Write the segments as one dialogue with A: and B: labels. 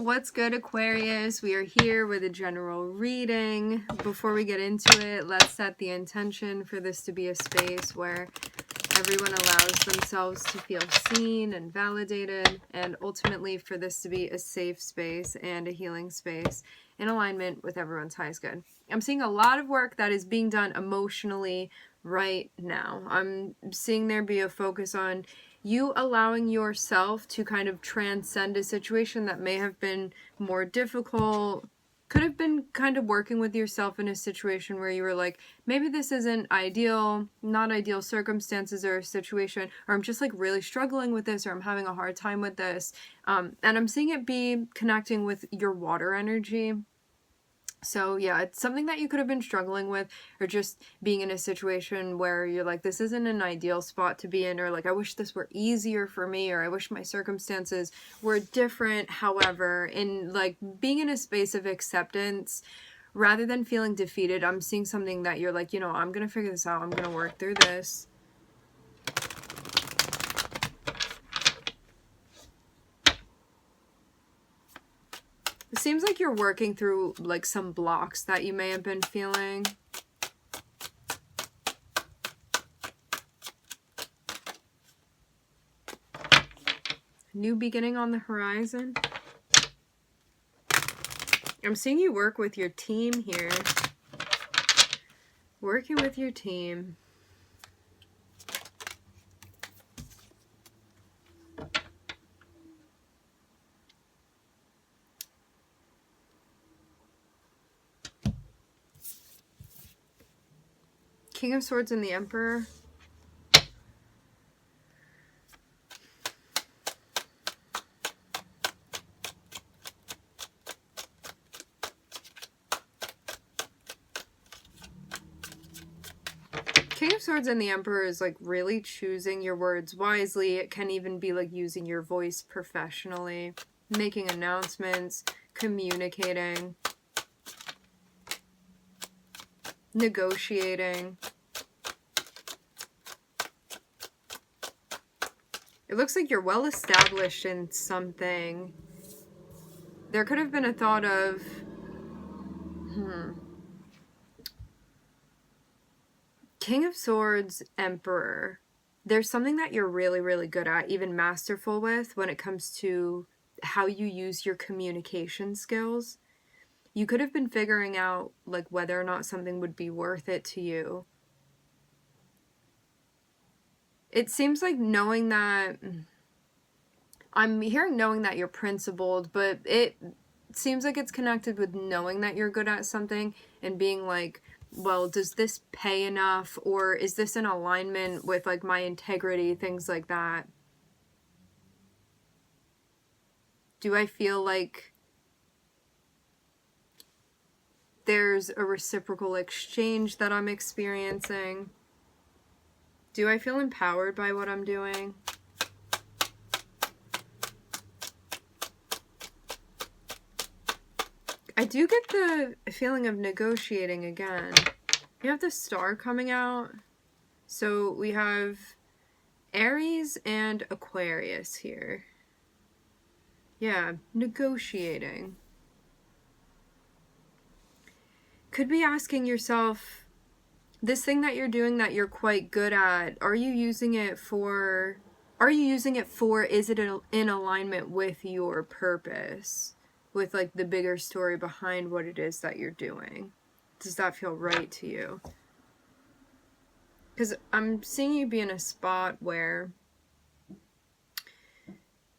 A: What's good, Aquarius? We are here with a general reading. Before we get into it, let's set the intention for this to be a space where everyone allows themselves to feel seen and validated, and ultimately for this to be a safe space and a healing space in alignment with everyone's highest good. I'm seeing a lot of work that is being done emotionally right now. I'm seeing there be a focus on you allowing yourself to kind of transcend a situation that may have been more difficult. Could have been kind of working with yourself in a situation where you were like, maybe this isn't ideal, not ideal circumstances or a situation, or I'm just like really struggling with this, or I'm having a hard time with this. And I'm seeing it be connecting with your water energy. So yeah, it's something that you could have been struggling with, or just being in a situation where you're like, this isn't an ideal spot to be in, or like, I wish this were easier for me, or I wish my circumstances were different. However, in like being in a space of acceptance, rather than feeling defeated, I'm seeing something that you're like, you know, I'm going to figure this out. I'm going to work through this. It seems like you're working through like some blocks that you may have been feeling. New beginning on the horizon. I'm seeing you work with your team here. Working with your team. King of Swords and the Emperor. King of Swords and the Emperor is like really choosing your words wisely. It can even be like using your voice professionally, making announcements, communicating, negotiating. It looks like you're well established in something. There could have been a thought of, King of Swords, Emperor. There's something that you're really, really good at, even masterful with, when it comes to how you use your communication skills. You could have been figuring out like whether or not something would be worth it to you. It seems like knowing that, I'm hearing knowing that you're principled, but it seems like it's connected with knowing that you're good at something and being like, well, does this pay enough, or is this in alignment with like my integrity, things like that. Do I feel like there's a reciprocal exchange that I'm experiencing? Do I feel empowered by what I'm doing? I do get the feeling of negotiating again. You have the Star coming out. So we have Aries and Aquarius here. Yeah, negotiating. Could be asking yourself, this thing that you're doing that you're quite good at, are you using it for, is it in alignment with your purpose? With like the bigger story behind what it is that you're doing? Does that feel right to you? Because I'm seeing you be in a spot where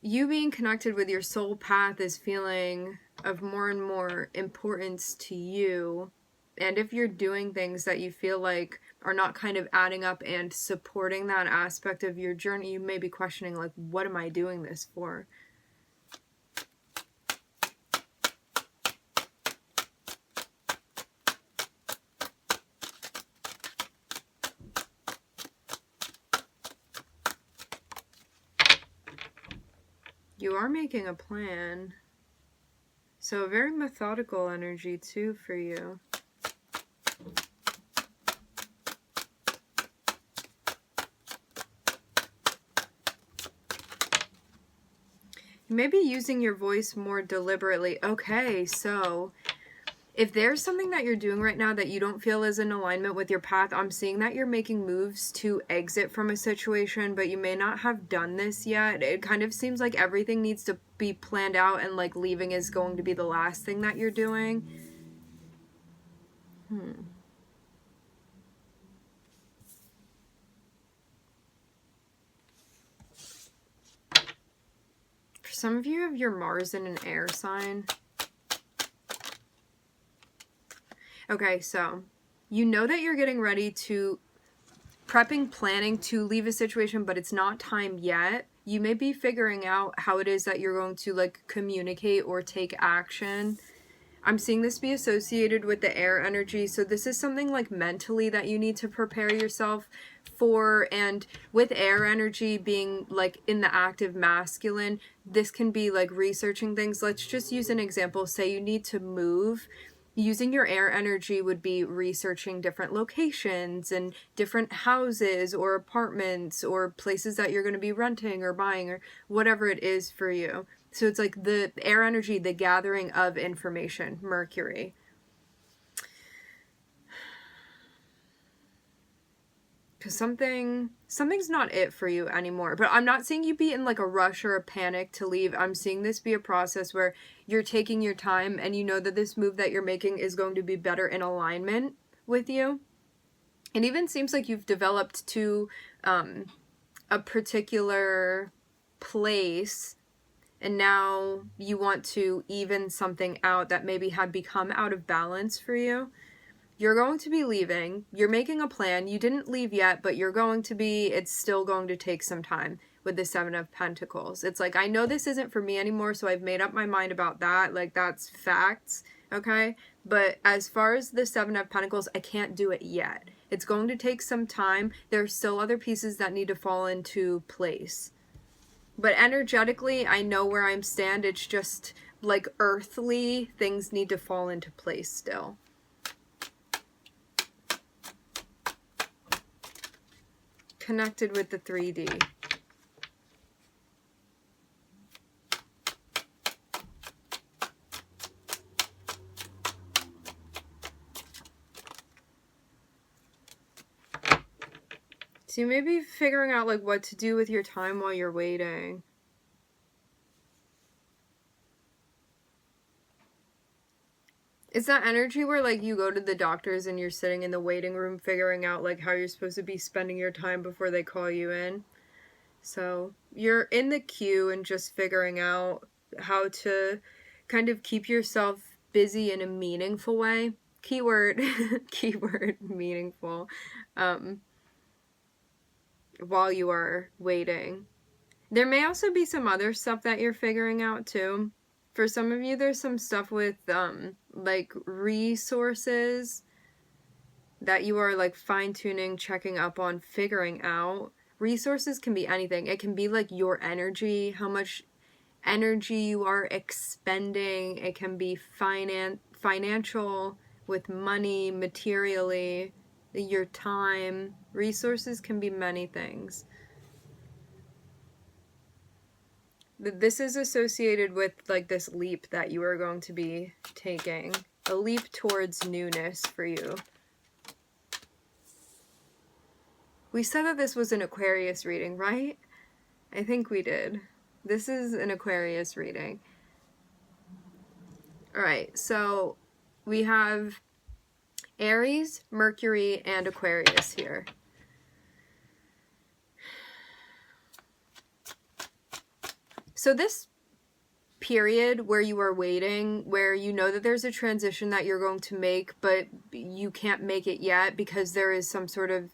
A: you being connected with your soul path is feeling of more and more importance to you. And if you're doing things that you feel like are not kind of adding up and supporting that aspect of your journey, you may be questioning like, what am I doing this for? You are making a plan. So a very methodical energy too for you. Maybe using your voice more deliberately. Okay, so if there's something that you're doing right now that you don't feel is in alignment with your path, I'm seeing that you're making moves to exit from a situation, but you may not have done this yet. It kind of seems like everything needs to be planned out, and like leaving is going to be the last thing that you're doing. For some of you have your Mars in an air sign. Okay, so you know that you're getting ready to planning to leave a situation, but it's not time yet. You may be figuring out how it is that you're going to like communicate or take action. I'm seeing this be associated with the air energy. So this is something like mentally that you need to prepare yourself for. And with air energy being like in the active masculine, this can be like researching things. Let's just use an example. Say you need to move. Using your air energy would be researching different locations and different houses or apartments or places that you're going to be renting or buying or whatever it is for you. So it's like the air energy, the gathering of information, Mercury. Because something's not it for you anymore. But I'm not seeing you be in like a rush or a panic to leave. I'm seeing this be a process where you're taking your time and you know that this move that you're making is going to be better in alignment with you. It even seems like you've developed to a particular place, and now you want to even something out that maybe had become out of balance for you. You're going to be leaving. You're making a plan. You didn't leave yet, but you're going to be, it's still going to take some time with the Seven of Pentacles. It's like, I know this isn't for me anymore, so I've made up my mind about that. Like, that's facts, okay? But as far as the Seven of Pentacles, I can't do it yet. It's going to take some time. There's still other pieces that need to fall into place. But energetically, I know where I'm stand. It's just like earthly things need to fall into place still. Connected with the 3D. So you may be figuring out like what to do with your time while you're waiting. It's that energy where like you go to the doctors and you're sitting in the waiting room figuring out like how you're supposed to be spending your time before they call you in. So you're in the queue and just figuring out how to kind of keep yourself busy in a meaningful way. Keyword, keyword meaningful, while you are waiting. There may also be some other stuff that you're figuring out too. For some of you, there's some stuff with, like, resources that you are, like, fine-tuning, checking up on, figuring out. Resources can be anything. It can be, like, your energy, how much energy you are expending. It can be financial, with money, materially, your time. Resources can be many things. This is associated with like this leap that you are going to be taking. A leap towards newness for you. We said that this was an Aquarius reading, right? I think we did. This is an Aquarius reading. Alright, so we have Aries, Mercury, and Aquarius here. So this period where you are waiting, where you know that there's a transition that you're going to make, but you can't make it yet because there is some sort of,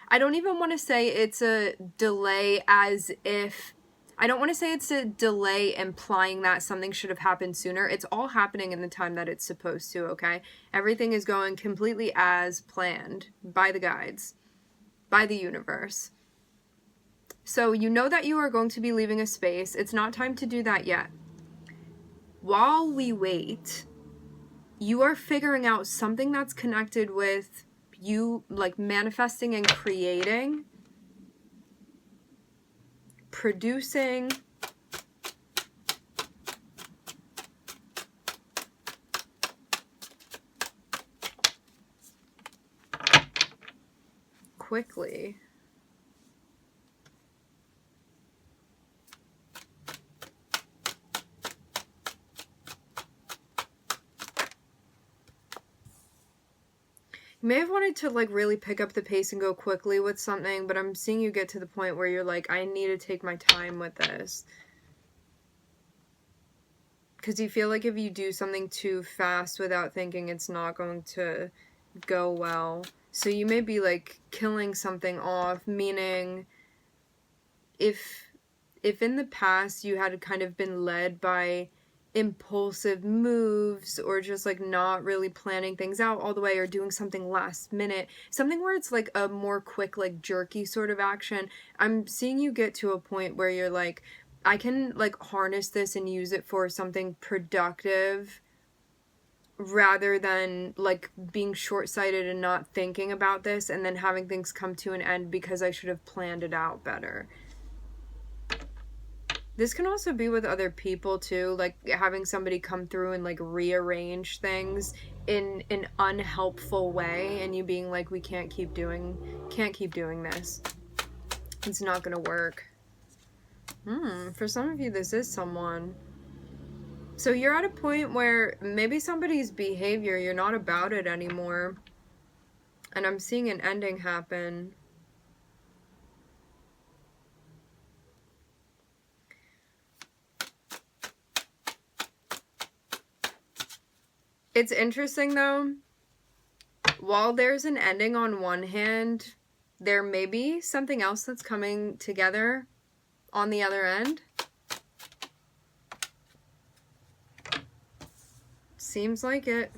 A: I don't even want to say it's a delay as if, I don't want to say it's a delay implying that something should have happened sooner. It's all happening in the time that it's supposed to, okay? Everything is going completely as planned by the guides, by the universe. So you know that you are going to be leaving a space. It's not time to do that yet. While we wait, you are figuring out something that's connected with you, like manifesting and creating, producing, quickly. You may have wanted to like really pick up the pace and go quickly with something, but I'm seeing you get to the point where you're like, I need to take my time with this. Because you feel like if you do something too fast without thinking, it's not going to go well. So you may be like killing something off, meaning if in the past you had kind of been led by impulsive moves or just like not really planning things out all the way or doing something last minute, something where it's like a more quick, like jerky sort of action, I'm seeing you get to a point where you're like, I can like harness this and use it for something productive rather than like being short-sighted and not thinking about this and then having things come to an end because I should have planned it out better. This can also be with other people too, like having somebody come through and like rearrange things in an unhelpful way and you being like, we can't keep doing this. It's not gonna work. For some of you, this is someone. So you're at a point where maybe somebody's behavior, you're not about it anymore. And I'm seeing an ending happen. It's interesting though, while there's an ending on one hand, there may be something else that's coming together on the other end. Seems like it.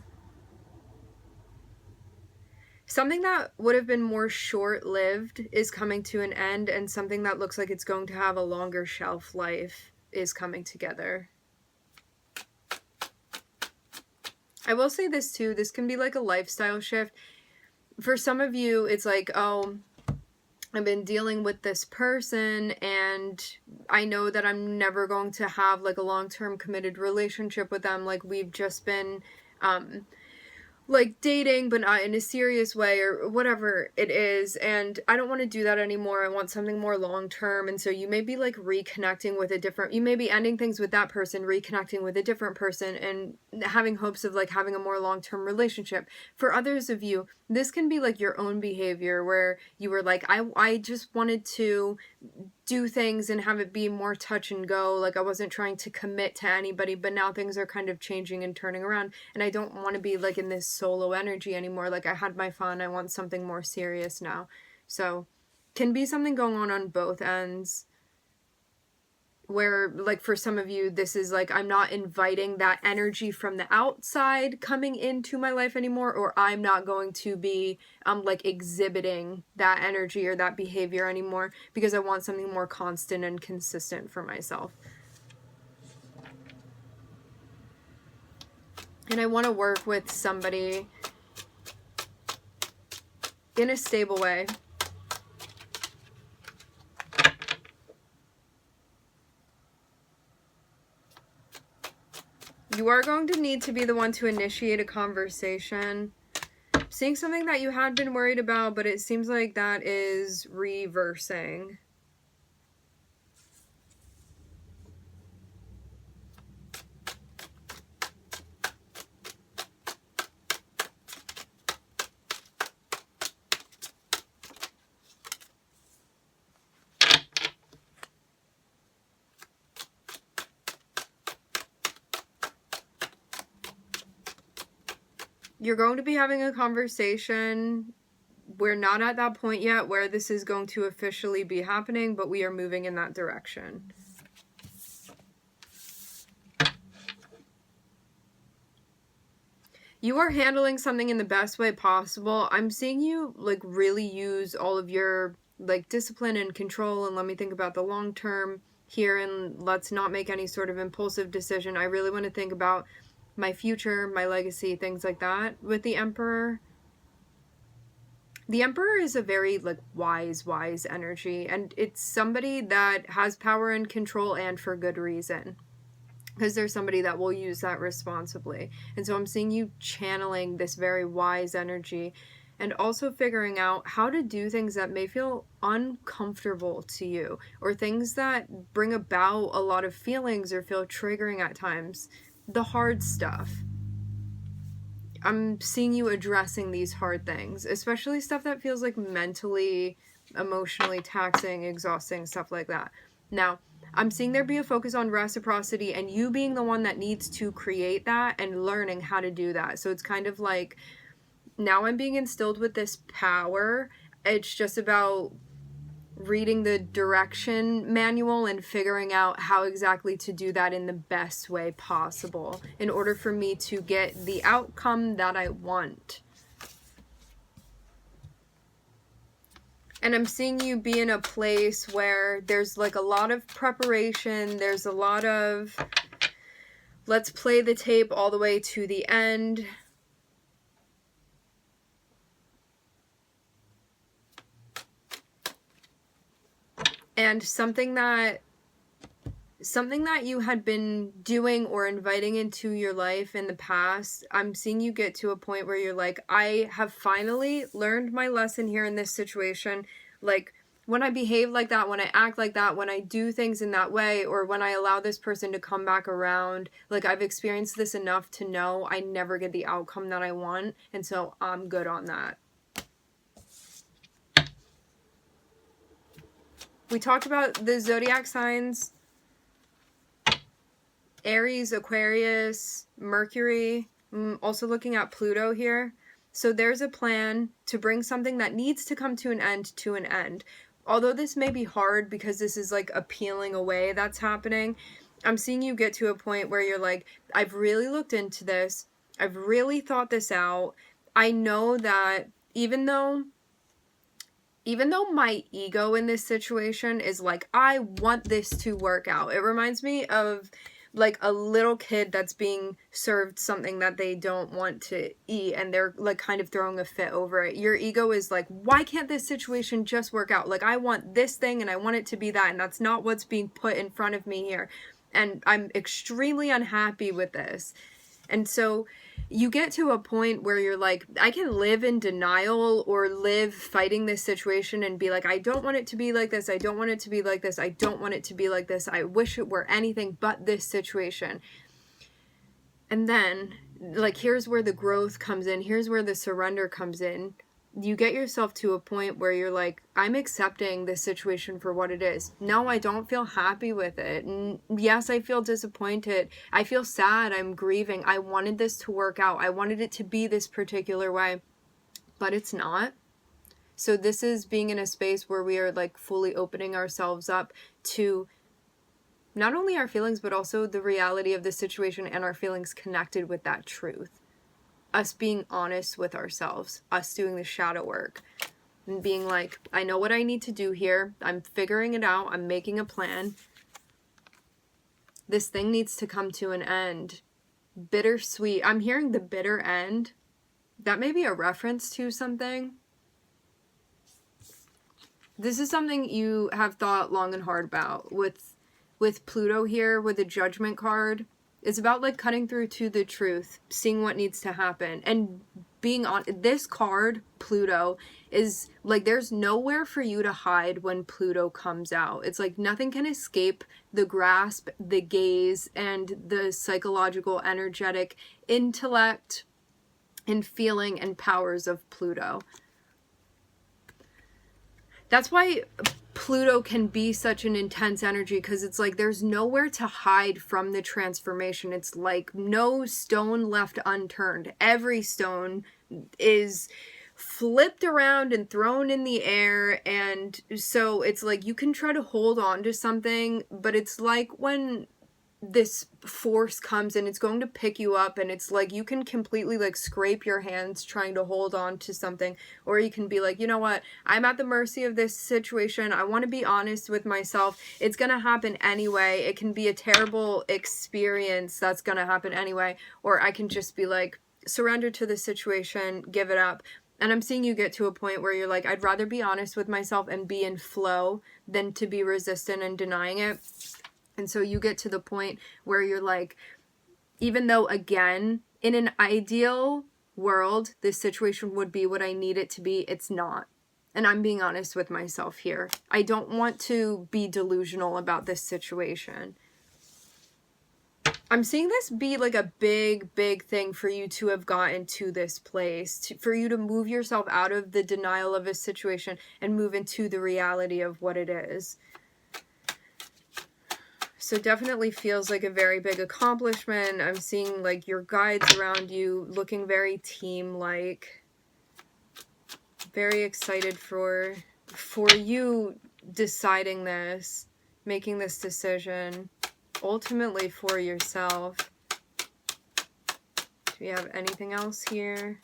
A: Something that would have been more short-lived is coming to an end, and something that looks like it's going to have a longer shelf life is coming together. I will say this too, this can be like a lifestyle shift. For some of you, it's like, oh, I've been dealing with this person and I know that I'm never going to have like a long-term committed relationship with them. Like we've just been like dating but not in a serious way or whatever it is, and I don't want to do that anymore. I want something more long-term. And so you may be like reconnecting with a different, you may be ending things with that person, reconnecting with a different person and having hopes of like having a more long-term relationship. For others of you, this can be like your own behavior where you were like, I just wanted to do things and have it be more touch and go, like I wasn't trying to commit to anybody, but now things are kind of changing and turning around and I don't want to be like in this solo energy anymore. Like I had my fun, I want something more serious now. So can be something going on both ends, where like for some of you this is like, I'm not inviting that energy from the outside coming into my life anymore, or I'm not going to be like exhibiting that energy or that behavior anymore because I want something more constant and consistent for myself. And I want to work with somebody in a stable way. You are going to need to be the one to initiate a conversation. Seeing something that you had been worried about, but it seems like that is reversing. You're going to be having a conversation. We're not at that point yet where this is going to officially be happening, but we are moving in that direction. You are handling something in the best way possible. I'm seeing you like really use all of your like discipline and control and let me think about the long term here and let's not make any sort of impulsive decision. I really want to think about my future, my legacy, things like that with the Emperor. The Emperor is a very like wise energy, and it's somebody that has power and control, and for good reason, because there's somebody that will use that responsibly. And so I'm seeing you channeling this very wise energy. and also figuring out how to do things that may feel uncomfortable to you, or things that bring about a lot of feelings or feel triggering at times. The hard stuff. I'm seeing you addressing these hard things, especially stuff that feels like mentally, emotionally taxing, exhausting, stuff like that. Now, I'm seeing there be a focus on reciprocity and you being the one that needs to create that and learning how to do that. So it's kind of like, now I'm being instilled with this power. It's just about reading the direction manual and figuring out how exactly to do that in the best way possible in order for me to get the outcome that I want. And I'm seeing you be in a place where there's like a lot of preparation, there's a lot of let's play the tape all the way to the end. And something that you had been doing or inviting into your life in the past, I'm seeing you get to a point where you're like, I have finally learned my lesson here in this situation. Like, when I behave like that, when I act like that, when I do things in that way, or when I allow this person to come back around, like, I've experienced this enough to know I never get the outcome that I want, and so I'm good on that. We talked about the zodiac signs. Aries, Aquarius, Mercury. I'm also looking at Pluto here. So there's a plan to bring something that needs to come to an end. Although this may be hard because this is like a peeling away that's happening, I'm seeing you get to a point where you're like, I've really looked into this. I've really thought this out. I know that even though my ego in this situation is like, I want this to work out. It reminds me of like a little kid that's being served something that they don't want to eat and they're like kind of throwing a fit over it. Your ego is like, why can't this situation just work out? Like, I want this thing and I want it to be that, and that's not what's being put in front of me here. And I'm extremely unhappy with this. And so you get to a point where you're like, I can live in denial or live fighting this situation and be like, I don't want it to be like this. I don't want it to be like this. I don't want it to be like this. I wish it were anything but this situation. And then, like, here's where the growth comes in. Here's where the surrender comes in. You get yourself to a point where you're like, I'm accepting this situation for what it is. No, I don't feel happy with it. And yes, I feel disappointed. I feel sad. I'm grieving. I wanted this to work out. I wanted it to be this particular way, but it's not. So this is being in a space where we are like fully opening ourselves up to not only our feelings, but also the reality of the situation and our feelings connected with that truth. Us being honest with ourselves, us doing the shadow work and being like, I know what I need to do here. I'm figuring it out. I'm making a plan. This thing needs to come to an end. Bittersweet. I'm hearing the bitter end. That may be a reference to something. This is something you have thought long and hard about with Pluto here, with the Judgment card. It's about like cutting through to the truth, seeing what needs to happen, and being on this card. Pluto is like, there's nowhere for you to hide when Pluto comes out. It's like nothing can escape the grasp, the gaze, and the psychological, energetic, intellect, and feeling and powers of Pluto. That's why Pluto can be such an intense energy, because it's like there's nowhere to hide from the transformation. It's like no stone left unturned. Every stone is flipped around and thrown in the air, and so it's like you can try to hold on to something, but it's like when this force comes and it's going to pick you up, and it's like you can completely like scrape your hands trying to hold on to something, or you can be like, you know what, I'm at the mercy of this situation. I want to be honest with myself. It's gonna happen anyway. It can be a terrible experience that's gonna happen anyway, or I can just be like, surrender to the situation, give it up. And I'm seeing you get to a point where you're like, I'd rather be honest with myself and be in flow than to be resistant and denying it. And so you get to the point where you're like, even though, again, in an ideal world, this situation would be what I need it to be. It's not. And I'm being honest with myself here. I don't want to be delusional about this situation. I'm seeing this be like a big, big thing for you to have gotten to this place, for you to move yourself out of the denial of a situation and move into the reality of what it is. So definitely feels like a very big accomplishment. I'm seeing like your guides around you looking very team-like. Very excited for you deciding this, making this decision, ultimately for yourself. Do we have anything else here?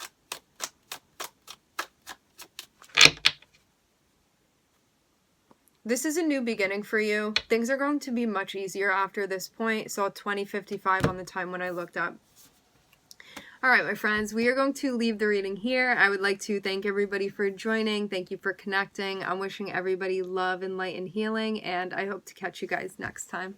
A: This is a new beginning for you. Things are going to be much easier after this point. So 2055 on the time when I looked up. All right, my friends, we are going to leave the reading here. I would like to thank everybody for joining. Thank you for connecting. I'm wishing everybody love and light and healing, and I hope to catch you guys next time.